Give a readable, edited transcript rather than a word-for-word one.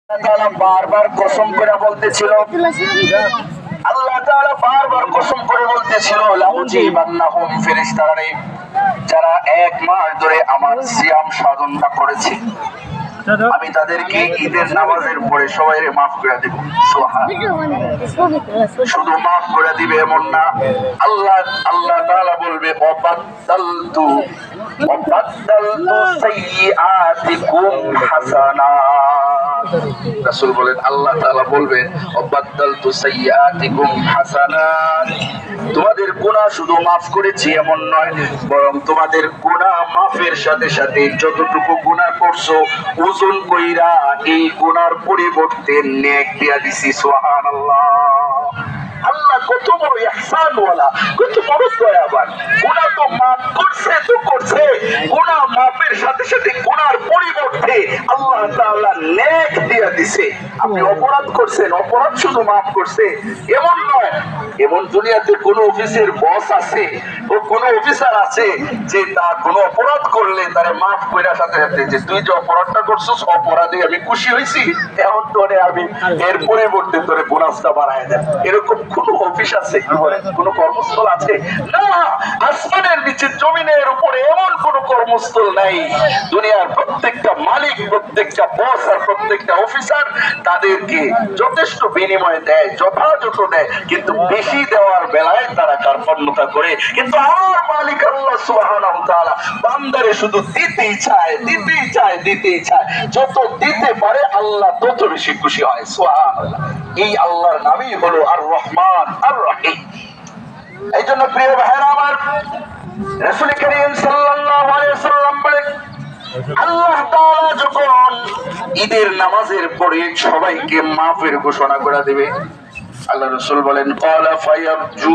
বারবার কসম করে বলতেছিল, আল্লাহ তাআলা বারবার কসম করে বলতেছিল, লাউজিবান্নাহুম ফেরেশতারা যারা 1 মাস ধরে আমার সিয়াম সাধনা করেছে, আমি তাদেরকে ঈদের নামাজের পরে সবাই মাফ করে দেব। শুধু মাফ করে দিবে এমন না, আল্লাহ তাআলা বলবে ওয়াবাদদালতু সাইয়্যাতিকুম হাসানাত। রাসূল বলেন, আল্লাহ তাআলা বলবেন ওয়াবাদদালতু সাইয়্যাতিকুম হাসানাত, তোমাদের গুনাহ শুধু মাফ করেছি এমন নয়, বরং তোমাদের গুনাহ মাফের সাথে সাথে যতটুকু গুনাহ করছো ওজন কইরা এই গুনার পরিবর্তে নেক দিয়া দিছি। সুবহানাল্লাহ। আল্লাহ কত বড় ইহসানওয়ালা, কত বড় দয়াবান। গুনাহ তো মাফ করছে তো করছে, গুনাহ মাফের সাথে সাথে গুনার পরিবর্তে আল্লাহ তাআলা নেক দিয়া দিছে। আপনি অপরাধ করছেন, অপরাধ শুধু মাফ করছে এমন নয়। এমন দুনিয়াতে কোন অফিসের বস আছে ও কোন অফিসার আছে যে তার কোন অপরাধ করলে তারে মাফ কইরা সাথে সাথে যে তুই যে অপরাধটা করছিস অপরাধে আমি খুশি হইছি, এখন তোরে আমি এর পরিবর্তে তোরে বোনাসটা বাড়ায় দেব। এরকম কোন অফিস আছে, কোন কর্মস্থল আছে? না, আসমানের নিচে জমিনের উপরে এমন কোন কর্মস্থল নাই। দুনিয়ার প্রত্যেকটা মালিক, প্রত্যেকটা বস আর প্রত্যেকটা অফিসার তাদেরকে যথেষ্ট বিনিময় দেয়, যথাযথ দেয়, কিন্তু বেশি দেওয়ার বেলায় তারা কার্পণ্যতা করে। কিন্তু আমার মালিক আল্লাহ সুবহানাহু ওয়া তাআলা বান্দারে শুধু দিতেই চায়, দিতেই চায়, দিতেই চায়। যত দিতে পারে আল্লাহ তত বেশি খুশি হয়। সুবহানাল্লাহ। এই আল্লাহর নামই হলো আর রহমান আর রহিম। এই জন্য প্রিয় ভাইরা আমার, রাসূল করিম সাল্লাল্লাহু আলাইহি ওয়াসাল্লাম বলেন, আল্লাহ তাআলা যখন ঈদের নামাজের পরে সবাইকে মাফের ঘোষণা করে দিবে, আল্লাহ রাসূল বলেন, ক্বালা ফায়াবজু